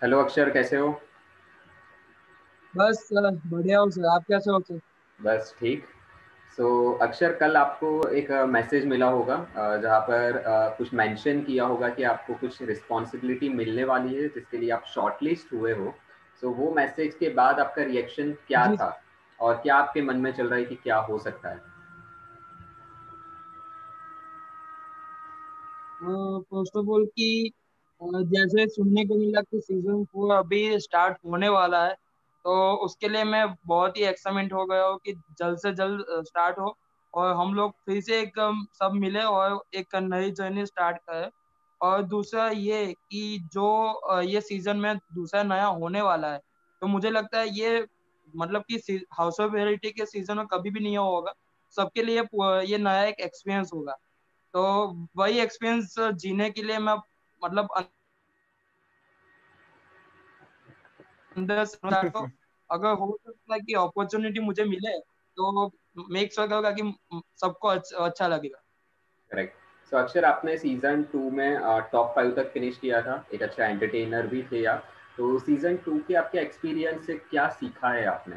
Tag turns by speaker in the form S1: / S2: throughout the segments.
S1: Hello अक्षर, कैसे हो?
S2: बस सर बढ़िया हो सर। आप कैसे हो सर?
S1: बस ठीक। अक्षर, कल आपको एक मैसेज मिला होगा जहाँ पर कुछ मेंशन किया होगा कि आपको कुछ रिस्पॉन्सिबिलिटी मिलने वाली है जिसके लिए आप शॉर्टलिस्ट हुए हो। वो मैसेज के बाद आपका रिएक्शन क्या
S2: जी।
S1: था और क्या आपके मन में चल रहा है कि क्या हो सकता है?
S2: फर्स्ट ऑफ ऑल कि जैसे सुनने को मिला कि सीजन 4 अभी स्टार्ट होने वाला है, तो उसके लिए मैं बहुत ही एक्साइटमेंट हो गया हूँ कि जल्द से जल्द स्टार्ट हो और हम लोग फिर से एक सब मिले और एक नई जर्नी स्टार्ट करें। और दूसरा ये कि जो ये सीजन में दूसरा नया होने वाला है, तो मुझे लगता है ये मतलब कि हाउस ऑफ वेराइटी के सीजन में कभी भी नहीं हुआ होगा। सबके लिए ये नया एक एक्सपीरियंस होगा। तो वही एक्सपीरियंस जीने के लिए मैं मतलब अंदर से चाहता हूँ। अगर हो सकता है कि अपॉर्चुनिटी मुझे मिले तो मेक श्योर करूंगा कि सबको अच्छा लगेगा।
S1: करेक्ट। अक्षर, आपने सीजन 2 में टॉप 5 तक फिनिश किया था, एक अच्छा एंटरटेनर भी थे आप। तो सीजन 2 के आपके एक्सपीरियंस से क्या सीखा है आपने?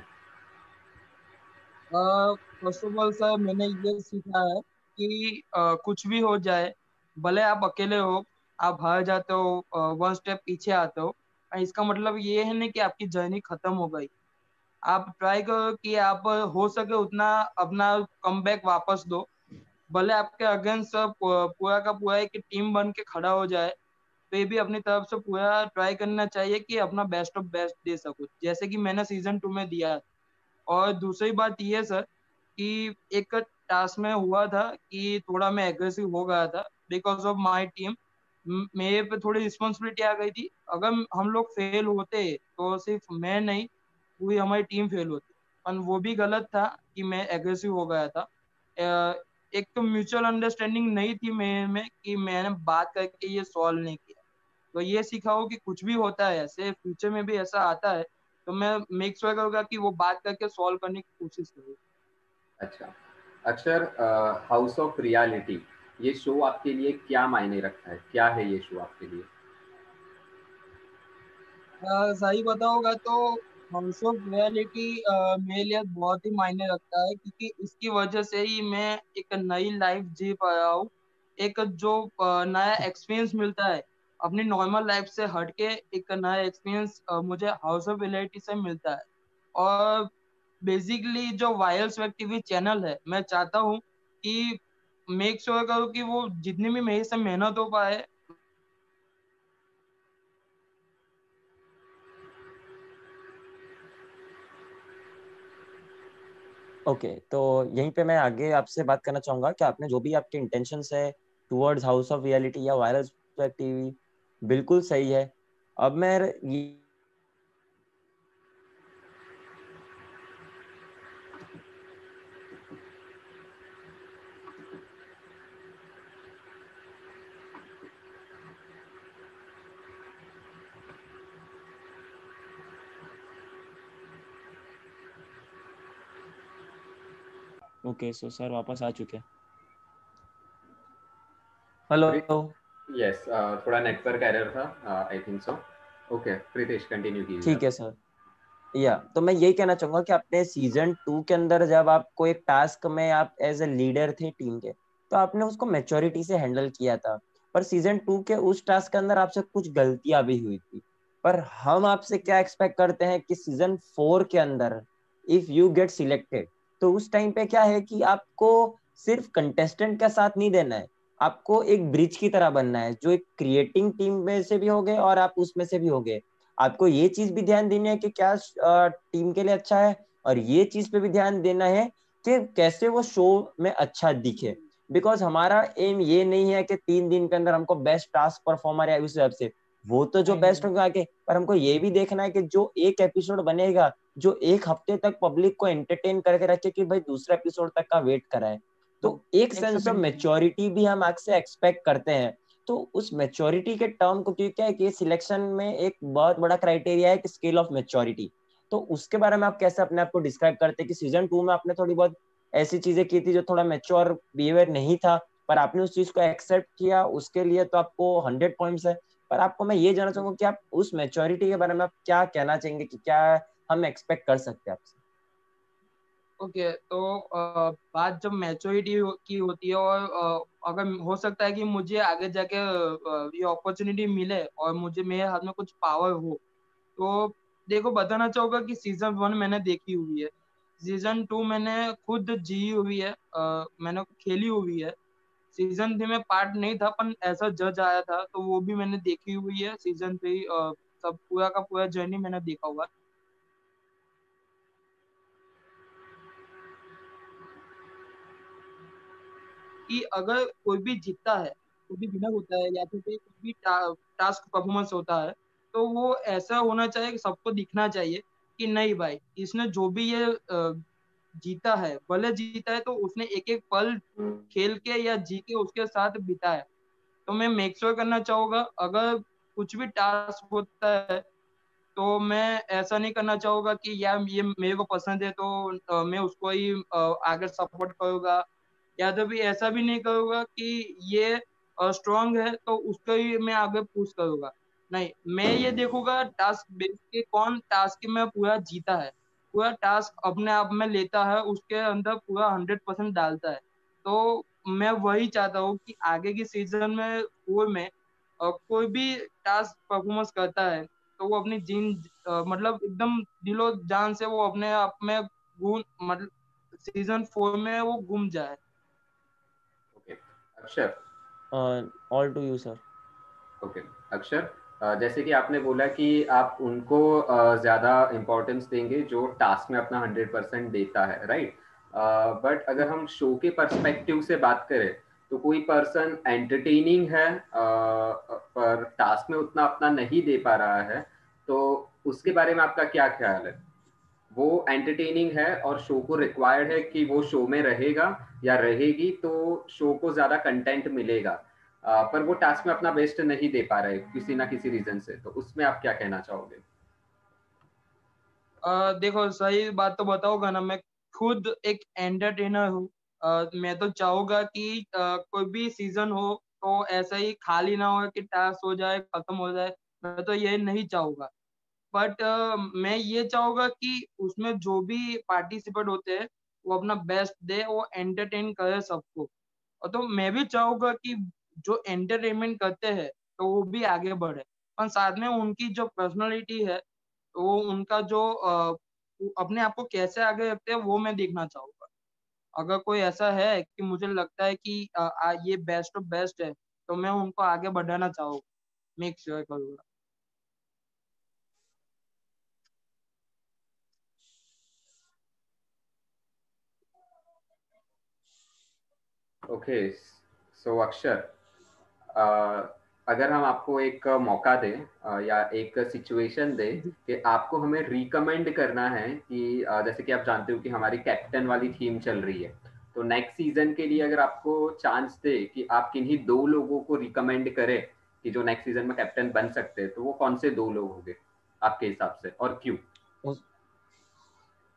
S2: फर्स्ट ऑफ ऑल सर, मैंने ये सीखा है कि कुछ भी हो जाए, भले आप अकेले हो, आप हार जाते हो, वन स्टेप पीछे आते हो, इसका मतलब ये है नहीं कि आपकी जर्नी खत्म हो गई। आप ट्राई करो कि आप हो सके उतना अपना कमबैक वापस दो। भले आपके अगेंस्ट पूरा का पूरा एक टीम बन के खड़ा हो जाए, तो ये भी अपनी तरफ से पूरा ट्राई करना चाहिए कि अपना बेस्ट ऑफ बेस्ट दे सको, जैसे कि मैंने सीजन 2 में दिया। और दूसरी बात ये सर कि एक टास्क में हुआ था कि थोड़ा मैं एग्रेसिव हो गया था बिकॉज ऑफ माय टीम। मेरे पे थोड़ी रिस्पॉन्सिबिलिटी आ गई थी। अगर हम लोग फेल होते तो सिर्फ मैं नहीं, पूरी हमारी टीम फेल होती। पर वो भी गलत था कि मैं एग्रेसिव हो गया था। एक तो म्यूचुअल अंडरस्टैंडिंग नहीं थी मेरे में कि मैंने बात करके ये सॉल्व नहीं किया। तो ये सीखा हो कि कुछ भी होता है ऐसे, फ्यूचर में भी ऐसा आता है, तो मैं मेक श्योर करूंगा कि वो बात करके सॉल्व करने की कोशिश करूँ।
S1: अच्छा अक्षर, हाउस ऑफ रियलिटी ये शो आपके लिए क्या मायने रखता है? क्या है ये शो आपके लिए?
S2: सही बताओगा तो हाउस ऑफ रियलिटी मेरे लिए बहुत ही मायने रखता है, क्योंकि इसकी वजह से ही मैं एक नई लाइफ जी पाया हूँ। एक जो नया एक्सपीरियंस मिलता है अपनी नॉर्मल लाइफ से हटके, एक नया एक्सपीरियंस मुझे हाउस ऑफ रियलिटी से मिलता है। और बेसिकली जो वायरल स्वैग टीवी चैनल है, मैं चाहता हूँ कि मेक श्योर करूँ कि वो जितनी भी मेरी से मेहनत हो पाए।
S3: ओके, तो यहीं पे मैं आगे आपसे बात करना चाहूंगा कि आपने जो भी आपके इंटेंशंस है टुवर्ड्स हाउस ऑफ रियलिटी या वायरल टीवी, बिल्कुल सही है। अब मैं ये ओके, सो सर वापस आ चुके हैं। हेलो।
S1: यस, थोड़ा नेटवर्क एरर था, I think so. Okay Pritesh, continue कीजिए
S3: ठीक
S1: आप।
S3: है सर। या तो मैं यही कहना चाहूंगा कि आपने सीजन 2 के अंदर जब आपको एक टास्क में आप एज ए लीडर थे टीम के, तो आपने उसको मेच्योरिटी से हैंडल किया था। पर सीजन 2 के उस टास्क के अंदर आपसे कुछ गलतियां भी हुई थी। पर हम आपसे क्या एक्सपेक्ट करते हैं कि सीजन 4 के अंदर इफ यू गेट सिलेक्टेड, तो उस टाइम पे क्या है कि आपको सिर्फ कंटेस्टेंट का साथ नहीं देना है, आपको एक ब्रिज की तरह बनना है, जो एक क्रिएटिंग टीम में से भी हो गए और आप उसमें से भी हो गए। आपको ये चीज भी ध्यान देनी है कि क्या टीम के लिए अच्छा है, और ये चीज पे भी ध्यान देना है कि कैसे वो शो में अच्छा दिखे। बिकॉज हमारा एम ये नहीं है कि 3 दिन के अंदर हमको बेस्ट टास्क परफॉर्मर या उस हिसाब से, वो तो जो बेस्ट होगा आगे, पर हमको ये भी देखना है कि जो एक एपिसोड बनेगा, जो एक हफ्ते तक पब्लिक को एंटरटेन करके रखे कि भाई दूसरे एपिसोड तक का वेट कराए। तो एक
S2: एक
S3: सेंस ऑफ
S2: सेकंड।
S3: मेच्योरिटी भी हम आपसे एक्सपेक्ट करते हैं। तो उस मेच्योरिटी के टर्म को, क्योंकि क्या है कि सिलेक्शन में एक बहुत बड़ा क्राइटेरिया है कि स्केल ऑफ मेच्योरिटी। तो उसके बारे में आप कैसे अपने आप को डिस्क्राइब करते हैं कि सीजन 2 में आपने थोड़ी बहुत ऐसी चीजें की थी जो थोड़ा मेच्योर बिहेवियर नहीं था, पर आपने उस चीज को एक्सेप्ट किया, उसके लिए तो आपको 100 पॉइंट्स है। पर आपको मैं ये जानना चाहूंगा कि आप उस मैच्योरिटी के बारे में आप क्या कहना चाहेंगे कि क्या हम एक्सपेक्ट कर सकते हैं आपसे?
S2: ओके, तो बात जब मैच्योरिटी की होती है, और अगर हो सकता है कि मुझे आगे जाके ये अपॉर्चुनिटी मिले और मुझे मेरे हाथ में कुछ पावर हो, तो देखो बताना चाहूंगा कि सीजन 1 मैंने देखी हुई है, सीजन 2 मैंने खुद जी हुई है, मैंने खेली हुई है। सीजन 3 में पार्ट नहीं था, पर ऐसा जज आया था तो वो भी मैंने देखी हुई है। सीजन 3 सब पूरा का पूरा जर्नी मैंने देखा हुआ है। कि अगर कोई भी जीतता है, कोई भी विनर होता है, या फिर कोई भी टास्क परफॉर्मेंस होता है, तो वो ऐसा होना चाहिए कि सबको दिखना चाहिए कि नहीं भाई, इसने जो भी ये जीता है, भले जीता है तो उसने एक एक पल खेल के या जी के उसके साथ बिताया। तो मैं मेक श्योर करना चाहूंगा, अगर कुछ भी टास्क होता है तो मैं ऐसा नहीं करना चाहूंगा कि यार ये मेरे को पसंद है तो मैं उसको ही आगे सपोर्ट करूंगा, या तो भी ऐसा भी नहीं करूंगा कि ये स्ट्रांग है तो उसको ही मैं आगे पुश करूंगा। नहीं, मैं ये देखूंगा टास्क बेस के कौन टास्क में पूरा जीता है, पूरा टास्क अपने आप में लेता है, उसके अंदर पूरा 100% डालता है। तो मैं वही चाहता हूँ कि आगे की सीजन में वो में कोई भी टास्क परफॉर्मेंस करता है तो वो अपनी मतलब एकदम दिलो जान से वो अपने आप में घूम, मतलब सीजन 4 में वो घूम जाए।
S1: Okay Akshar.
S3: All to you sir.
S1: Okay Akshar, जैसे कि आपने बोला कि आप उनको ज़्यादा इम्पोर्टेंस देंगे जो टास्क में अपना 100% देता है, राइट? बट अगर हम शो के पर्सपेक्टिव से बात करें तो कोई पर्सन एंटरटेनिंग है पर टास्क में उतना अपना नहीं दे पा रहा है, तो उसके बारे में आपका क्या ख्याल है? वो एंटरटेनिंग है और शो को रिक्वायर्ड है कि वो शो में रहेगा या रहेगी तो शो को ज्यादा कंटेंट मिलेगा, पर वो टास्क में अपना बेस्ट नहीं दे पा रहे किसी ना किसी रीजन से, तो उसमें आप क्या कहना चाहोगे?
S2: देखो सही बात तो बताऊंगा ना, मैं खुद एक एंटरटेनर हूँ। मैं तो चाहूंगा कि कोई भी सीजन हो तो ऐसा ही खाली ना हो कि टास्क हो जाए खत्म हो जाए, मैं तो ये नहीं चाहूंगा। बट मैं ये चाहूंगा कि उसमें जो भी पार्टिसिपेट होते हैं वो अपना बेस्ट दे, वो एंटरटेन करे सबको। और तो मैं भी चाहूंगा कि जो एंटरटेनमेंट करते हैं तो वो भी आगे बढ़े, पर साथ में उनकी जो पर्सनालिटी है, तो वो उनका जो अपने आप को कैसे आगे रखते हैं वो मैं देखना चाहूंगा। अगर कोई ऐसा है कि मुझे लगता है कि ये बेस्ट ऑफ बेस्ट है, तो मैं उनको आगे बढ़ाना चाहूंगा, मेक श्योर करूंगा।
S1: ओके, सो अक्षर, अगर हम आपको एक मौका दें या एक सिचुएशन दें कि आपको हमें रिकमेंड करना है कि जैसे कि आप जानते हो कि हमारी कैप्टन वाली थीम चल रही है, तो नेक्स्ट सीजन के लिए अगर आपको चांस दे कि आप किन्हीं 2 लोगों को रिकमेंड करें कि जो नेक्स्ट सीजन में कैप्टन बन सकते हैं, तो वो कौन से 2 लोग होंगे आपके हिसाब से और क्यों?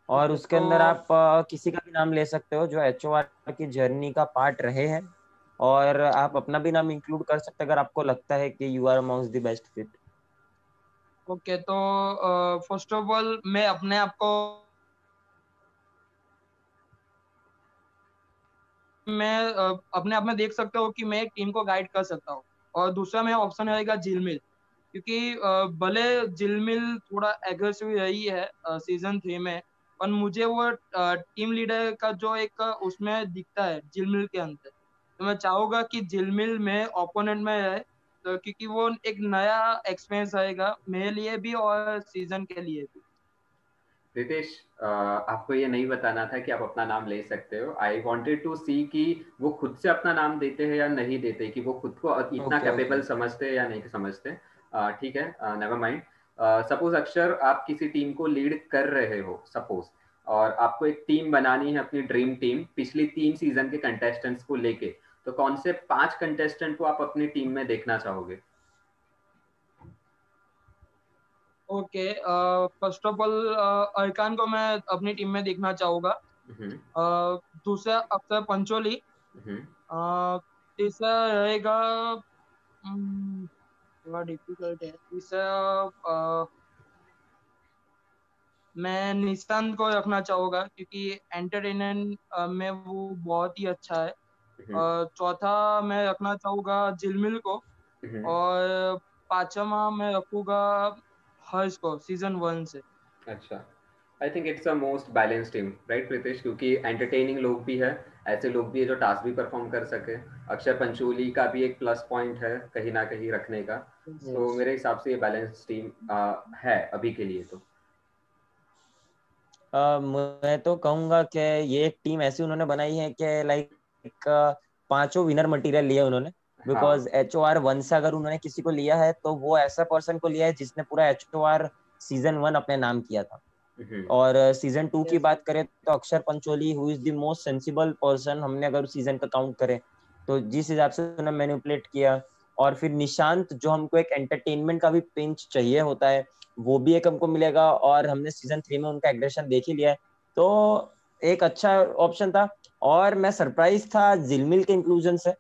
S3: और
S2: ओके,
S3: उसके
S2: तो
S3: अंदर आप किसी का भी नाम ले सकते हो जो एचओआर की जर्नी का पार्ट रहे हैं, और आप अपना भी नाम इंक्लूड कर सकते हैं अगर आपको लगता है कि you are amongst the best fit.
S2: Okay, तो फर्स्ट ऑफ ऑल मैं अपने आप को, मैं अपने आप में देख सकता हूँ कि मैं एक टीम को गाइड कर सकता हूँ। और दूसरा मेरा ऑप्शन रहेगा झिलमिल, क्योंकि भले झिलमिल थोड़ा एग्रेसिव रही है सीजन 3 में, पर मुझे वो टीम लीडर का जो एक उसमें दिखता है झिलमिल के अंदर, तो मैं चाहूंगा कि झिलमिल में ओपोनेंट में रहे, तो क्योंकि वो एक नया एक्सपीरियंस रहेगा मेरे लिए भी और सीजन के लिए भी।
S1: रितेश, आपको ये नहीं बताना था कि आप अपना नाम ले सकते हो। आई वॉन्टेड टू सी कि वो खुद से अपना नाम देते हैं या नहीं देते, कि वो खुद को इतना
S3: ओके ओके।
S1: कैपेबल समझते हैं या नहीं समझते। ठीक है, नेवर माइंड। सपोज अक्षर, आप किसी टीम को लीड कर रहे हो सपोज, और आपको एक टीम बनानी है, अपनी ड्रीम टीम पिछली 3 सीजन के कंटेस्टेंट्स को लेके, तो कौन से 5 कंटेस्टेंट को आप अपनी टीम में देखना चाहोगे?
S2: ओके, फर्स्ट ऑफ ऑल अरकान को मैं अपनी टीम में देखना चाहूंगा।
S1: हम्म।
S2: दूसरा अक्षर पंचोली।
S1: हम्म।
S2: तीसरा रहेगा, हम्म, थोड़ा डिफिकल्ट है इस मैं निशांत को रखना चाहूंगा क्योंकि एंटरटेनमेंट में वो बहुत ही अच्छा है। चौथा मैं रखना चाहूंगा झिलमिल को। और पांचवा मैं रखूंगा हर्ष को सीजन 1 से।
S1: अच्छा, I think it's a most balance team, right Pritesh? क्योंकि एंटरटेनिंग लोग भी है, ऐसे लोग भी है जो टास्क भी परफॉर्म कर सके। अक्षर पंचोली का भी एक प्लस पॉइंट है कहीं ना कहीं रखने का। तो मेरे हिसाब से ये बैलेंस टीम है अभी के लिए। तो
S3: मैं तो कहूंगा कि ये एक टीम ऐसी उन्होंने बनाई है कि लाइक पांचों विनर मटेरियल लिए उन्होंने। बिकॉज HOR 1 से अगर उन्होंने किसी को लिया है तो वो ऐसा पर्सन को लिया है जिसने पूरा HOR सीजन 1 अपने नाम किया था। और सीजन 2 की बात करें तो अक्षर Pancholi who is the most sensible person, हमने अगर सीजन का काउंट करें तो जिस हिसाब से उन्होंने मैनिपुलेट किया। और फिर निशांत जो हमको एक एंटरटेनमेंट का भी पिंच चाहिए होता है वो भी एक हमको मिलेगा, और हमने सीजन 3 में उनका एग्रेशन देख ही लिया है, तो एक अच्छा ऑप्शन था। और मैं सरप्राइज था झिलमिल के इंक्लूजन से,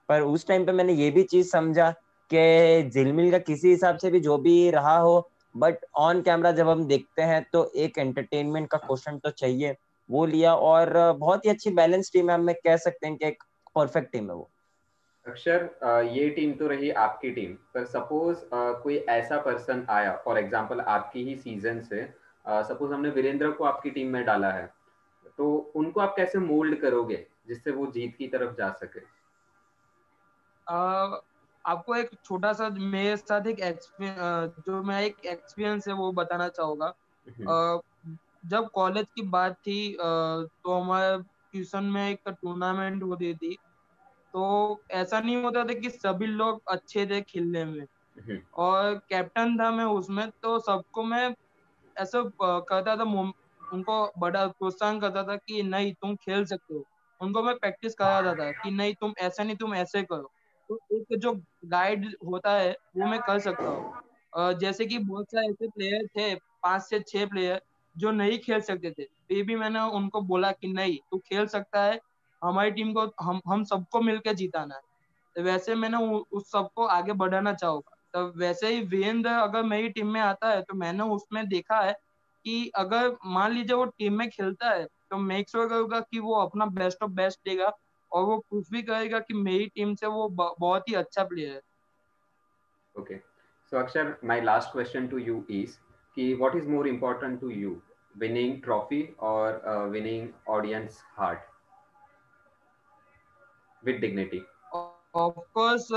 S3: पर उस टाइम पे मैंने ये भी चीज समझा कि झिलमिल का किसी हिसाब से भी जो भी रहा हो, बट ऑन कैमरा जब हम देखते हैं तो एक एंटरटेनमेंट का क्वेश्चन तो चाहिए, वो लिया। और बहुत ही अच्छी बैलेंस टीम है, हम कह सकते हैं कि एक परफेक्ट टीम है वो।
S1: अक्षर, ये टीम तो रही आपकी टीम, पर सपोज कोई ऐसा पर्सन आया, फॉर एग्जांपल आपकी ही सीजन से, सपोज हमने वीरेंद्र को आपकी टीम में डाला है, तो उनको आप कैसे मोल्ड करोगे जिससे वो जीत की तरफ जा सके?
S2: अ, आपको एक छोटा सा मेरे साथ एक जो मैं एक एक्सपीरियंस है वो बताना चाहूंगा। अ, जब कॉलेज की बात थी तो हमारे ट्यूशन में एक टूर्नामेंट होती थी। तो ऐसा नहीं होता था कि सभी लोग अच्छे थे खेलने में, और कैप्टन था मैं उसमें, तो सबको मैं ऐसा करता था उनको बड़ा प्रोत्साहन करता था कि नहीं तुम खेल सकते हो। उनको मैं प्रैक्टिस कराता था कि नहीं तुम ऐसा नहीं तुम ऐसे करो। तो एक जो गाइड होता है वो मैं कर सकता हूँ। जैसे कि बहुत सारे ऐसे प्लेयर थे, 5 से 6 प्लेयर जो नहीं खेल सकते थे, फिर भी मैंने उनको बोला कि नहीं तू खेल सकता है, हमारी टीम को हम सबको मिलकर जिताना है। तो वैसे मैंने उस सबको आगे बढ़ाना चाहूंगा। तो वैसे ही वीरेंद्र अगर मेरी टीम में आता है तो मैंने उसमें देखा है कि अगर मान लीजिए वो टीम में खेलता है तो मेक श्योर करूंगा कि वो अपना बेस्ट ऑफ बेस्ट देगा, और वो प्रूफ भी करेगा कि मेरी टीम से वो बहुत ही अच्छा प्लेयर है।
S1: Okay, so Akshar, my last question to you is कि what is more important to you, winning trophy or winning audience heart with dignity?
S2: Of course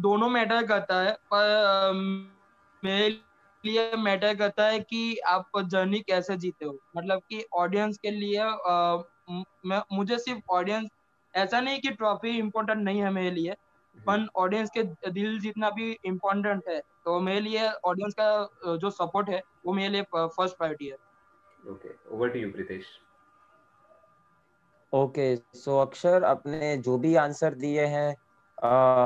S2: दोनों मैटर करता है, पर मेरे लिए मैटर करता है कि आप जर्नी कैसे जीते हो। मतलब कि ऑडियंस के लिए मुझे सिर्फ ऑडियंस, ऐसा नहीं कि ट्रॉफी इम्पोर्टेंट नहीं है मेरे लिए, पर ऑडियंस के दिल जितना भी इम्पोर्टेंट है। तो मेरे लिए ऑडियंस का जो सपोर्ट है वो मेरे लिए फर्स्ट प्रायोरिटी है।
S1: Okay, over to you, Pritesh.
S3: Okay, so Akshar अपने जो भी आंसर दिए हैं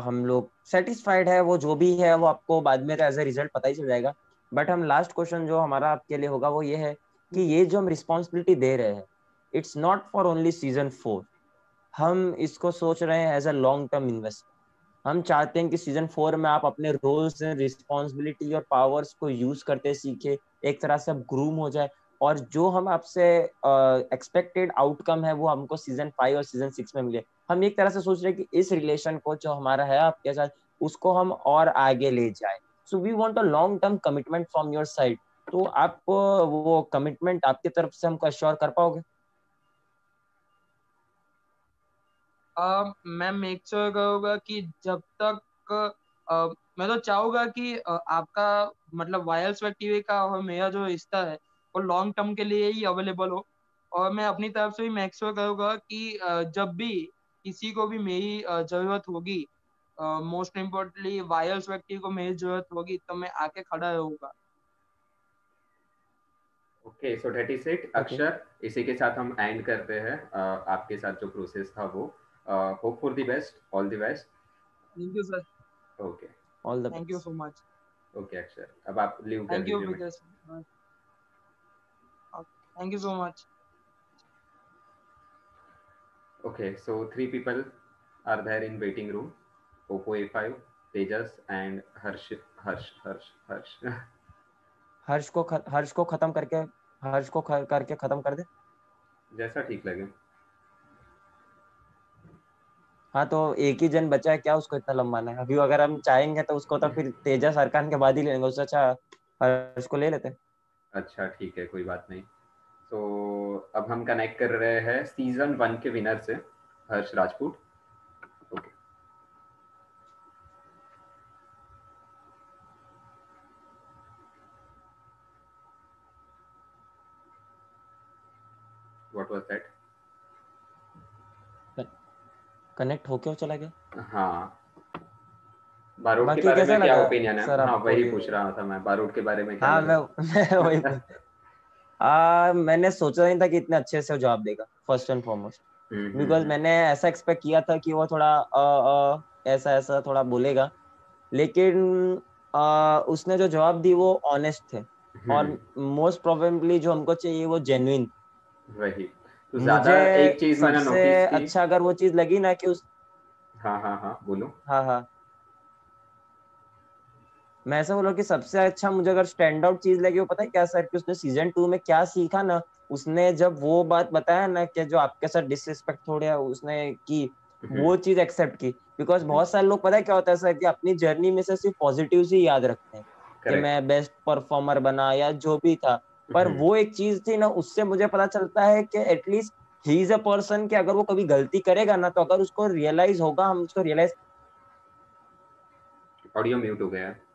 S3: हम लोग सेटिस्फाइड है। वो जो भी है वो आपको बाद में एज ए रिजल्ट पता ही चल जाएगा। बट हम लास्ट क्वेश्चन जो हमारा आपके लिए होगा वो ये है कि ये जो हम रिस्पॉन्सिबिलिटी दे रहे हैं it's not for only season 4। हम इसको सोच रहे हैं as a long term investment. हम चाहते हैं कि सीजन 4 में आप अपने रोल्स एंड रिस्पॉन्सिबिलिटी और पावर्स को यूज करते सीखे, एक तरह से आप ग्रूम हो जाए, और जो हम आपसे एक्सपेक्टेड आउटकम है वो हमको सीजन 5 और सीजन 6 में मिले। हम एक तरह से सोच रहे हैं कि इस रिलेशन को जो हमारा है आपके साथ उसको हम और आगे ले जाए। So we want a long term commitment from your side. तो आप वो कमिटमेंट आपकी तरफ से हमको अश्योर कर पाओगे?
S2: मैं मेक श्योर करूंगा कि जब तक मैं तो चाहूंगा कि आपका मतलब वायल स्वेट टीवी का और मेरा जो रिश्ता है वो लॉन्ग टर्म के लिए ही अवेलेबल हो। और मैं अपनी तरफ से भी मेक श्योर करूंगा कि जब भी किसी को भी मेरी जरूरत होगी, मोस्ट इम्पोर्टेंटली वायल स्वेट टीवी को मेरी जरूरत होगी, तो मैं आके खड़ा रहूंगा।
S1: Okay, so that is it
S3: okay,
S1: Akshar. इसी के साथ हम एंड करते हैं आपके साथ जो प्रोसेस था वो। Hope for the best, all the best.
S2: Thank you sir.
S1: Okay.
S3: All the
S2: thank you
S3: best.
S2: So much.
S1: Okay Akshar, अब आप लीव कर
S2: थैंक यू
S1: दीजिए मैं।
S2: Vikas. Thank you so much.
S1: Okay, so 3 people are there in waiting room. Oppo A5, Tejas and Harsh Harsh Harsh Harsh
S3: Harsh को खत्म करके करके खत्म कर दे।
S1: जैसा ठीक लगे।
S3: हाँ तो एक ही जन बचा है, क्या उसको इतना लंबाना है? अभी अगर हम चाहेंगे तो उसको तो फिर तेजस अरकान के बाद ही लेंगे, उससे अच्छा हर्ष को ले लेते।
S1: अच्छा ठीक है, कोई बात नहीं। तो अब हम कनेक्ट कर रहे हैं सीजन 1 के विनर से, Harsh Rajput. Okay what was that?
S3: Connect होके चला गया।
S1: हाँ, बारूद के
S3: बाकी
S1: बारे
S3: कैसा
S1: में क्या
S3: लगा
S1: ओपिनियन है?
S3: सर
S1: हाँ
S3: आपको
S1: वही
S3: भी?
S1: पूछ रहा था मैं, बारूद के बारे में क्या
S3: हाँ
S1: लगा?
S3: मैं वही मैंने सोचा नहीं था कि इतने अच्छे से वो जवाब देगा, फर्स्ट एंड फॉरमोस्ट। बिकॉज
S1: हम्म।
S3: मैंने ऐसा एक्सपेक्ट किया था कि वो थोड़ा ऐसा ऐसा थोड़ा बोलेगा, लेकिन उसने जो जवाब दी वो ऑनेस्ट थे, और
S1: हम्म,
S3: मोस्ट प्रोबेबली जो हमको चाहिए वो जेन्युइन।
S1: वही तो
S3: मुझे
S1: ज्यादा एक चीज मैंने
S3: सबसे
S1: नोटिस की।
S3: अच्छा अगर वो चीज लगी ना कि उस
S1: हाँ हाँ हाँ बोलो।
S3: हाँ हाँ, मैं ऐसा बोला कि सबसे अच्छा मुझे अगर स्टैंड आउट चीज लगी वो पता है क्या सर, कि उसने सीजन 2 में क्या सीखा ना। उसने जब वो बात बताया ना कि जो आपके साथ डिसरिस्पेक्ट थोड़े उसने की,
S1: हम्म,
S3: वो चीज एक्सेप्ट की। बिकॉज बहुत सारे लोग पता है क्या होता है सर, कि अपनी जर्नी में से सिर्फ पॉजिटिव ही याद रखते हैं कि
S1: करेक्ट।
S3: मैं बेस्ट परफॉर्मर बना या जो भी था। पर वो एक चीज थी ना, उससे मुझे पता चलता है कि at least he is a person, कि अगर वो कभी गलती करेगा ना तो अगर उसको रियलाइज होगा, हम उसको रियलाइज।
S1: ऑडियो म्यूट हो गया है।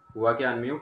S1: हुआ क्या अनम्यूट?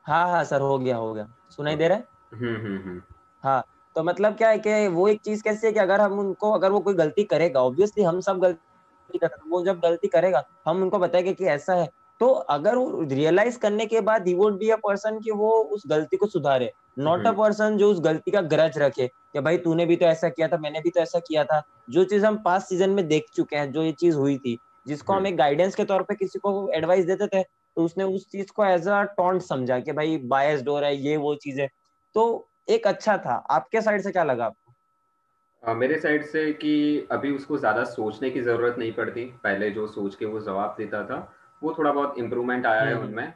S3: हाँ हाँ सर, हो गया, सुनाई
S1: ओके।
S3: दे रहा है।
S1: हम्म।
S3: हाँ, तो मतलब क्या है कि वो एक चीज कैसी है कि अगर हम उनको, अगर वो कोई गलती करेगा, ऑब्वियसली हम सब गलती करते हैं, वो जब गलती करेगा हम उनको बताएंगे कि ऐसा है, तो अगर वो रियलाइज करने के बाद he would be a person कि वो उस गलती को सुधारे, नॉट अ
S1: हम्म,
S3: पर्सन जो उस गलती का ग्रज रखे कि भाई तूने भी तो ऐसा किया था, मैंने भी तो ऐसा किया था। जो चीज हम पास्ट सीजन में देख चुके हैं, जो ये चीज हुई थी, जिसको हम एक गाइडेंस के तौर पे किसी को एडवाइस देते थे, तो उसने उस चीज को एज अ टॉन्ट समझा कि भाई बायस्ड हो रहा है, ये वो चीज है। तो एक अच्छा था। आपके साइड से क्या लगा आपको?
S1: मेरे साइड से कि अभी उसको ज़्यादा सोचने की ज़रूरत नहीं पड़ती, पहले जो सोच के वो जवाब देता था वो थोड़ा बहुत इम्प्रूवमेंट आया है
S3: हम्म।
S1: उनमें।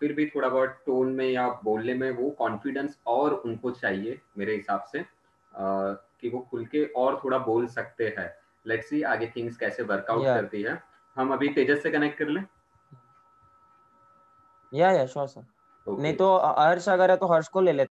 S1: फिर भी थोड़ा बहुत टोन में या बोलने में वो कॉन्फिडेंस और उनको चाहिए मेरे हिसाब से, कि वो खुल के और थोड़ा बोल सकते हैं। लेट्स सी आगे थिंग्स कैसे वर्कआउट
S3: या
S1: करती है। हम अभी तेजस से कनेक्ट कर लें।
S3: या श्योर सर। नहीं
S1: ओके।
S3: तो हर्ष अगर है तो हर्ष को ले लेते